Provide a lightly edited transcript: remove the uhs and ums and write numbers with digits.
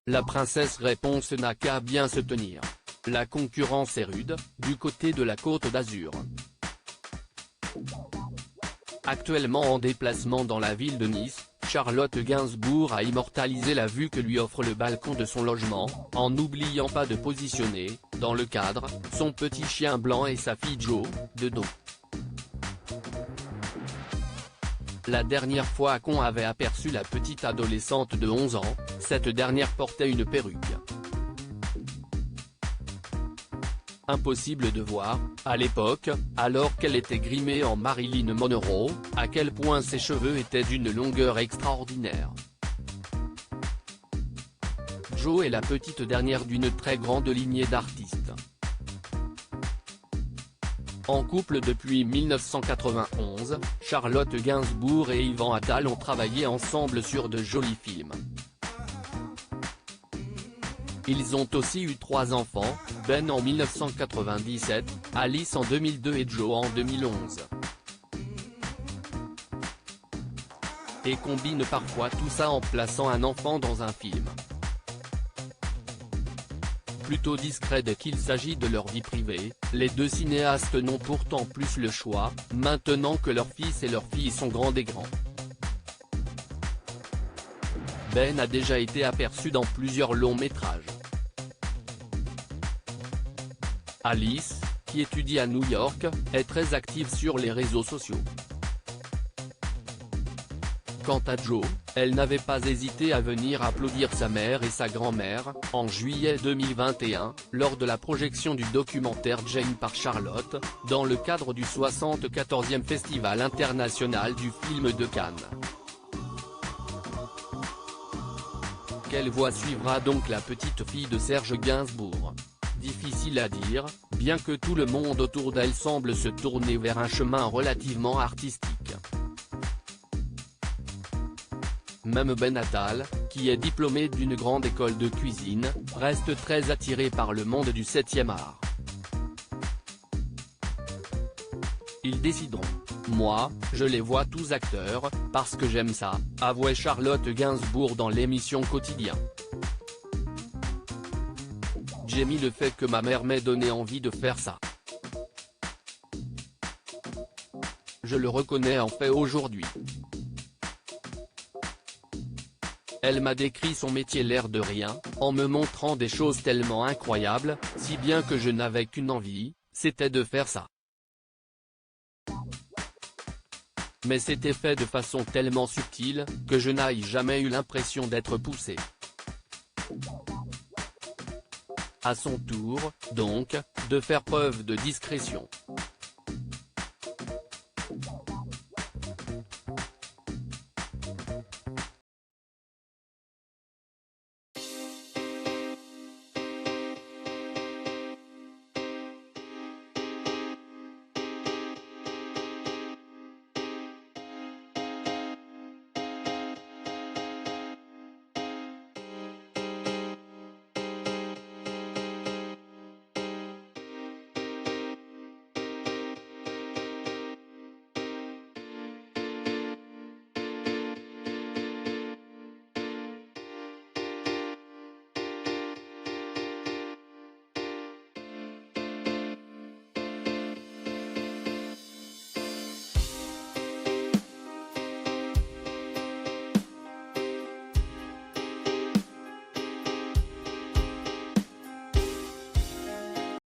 La princesse réponse n'a qu'à bien se tenir. La concurrence est rude, du côté de la Côte d'Azur. Actuellement en déplacement dans la ville de Nice, Charlotte Gainsbourg a immortalisé la vue que lui offre le balcon de son logement, en n'oubliant pas de positionner, dans le cadre, son petit chien blanc et sa fille Jo, de dos. La dernière fois qu'on avait aperçu la petite adolescente de 11 ans, cette dernière portait une perruque. Impossible de voir, à l'époque, alors qu'elle était grimée en Marilyn Monroe, à quel point ses cheveux étaient d'une longueur extraordinaire. Jo est la petite dernière d'une très grande lignée d'artistes. En couple depuis 1991, Charlotte Gainsbourg et Yvan Attal ont travaillé ensemble sur de jolis films. Ils ont aussi eu 3 enfants, Ben en 1997, Alice en 2002 et Jo en 2011. Et combinent parfois tout ça en plaçant un enfant dans un film. Plutôt discret dès qu'il s'agit de leur vie privée, les deux cinéastes n'ont pourtant plus le choix, maintenant que leur fils et leur fille sont grands et grands. Ben a déjà été aperçu dans plusieurs longs métrages. Alice, qui étudie à New York, est très active sur les réseaux sociaux. Quant à Jo, elle n'avait pas hésité à venir applaudir sa mère et sa grand-mère, en juillet 2021, lors de la projection du documentaire Jane par Charlotte, dans le cadre du 74e Festival international du film de Cannes. Quelle voie suivra donc la petite fille de Serge Gainsbourg? Difficile à dire, bien que tout le monde autour d'elle semble se tourner vers un chemin relativement artistique. Même Ben Attal, qui est diplômé d'une grande école de cuisine, reste très attiré par le monde du 7e art. Ils décideront. Moi, je les vois tous acteurs, parce que j'aime ça, avouait Charlotte Gainsbourg dans l'émission Quotidien. J'ai mis le fait que ma mère m'ait donné envie de faire ça. Je le reconnais en fait aujourd'hui. Elle m'a décrit son métier l'air de rien, en me montrant des choses tellement incroyables, si bien que je n'avais qu'une envie, c'était de faire ça. Mais c'était fait de façon tellement subtile, que je n'ai jamais eu l'impression d'être poussé. À son tour, donc, de faire preuve de discrétion.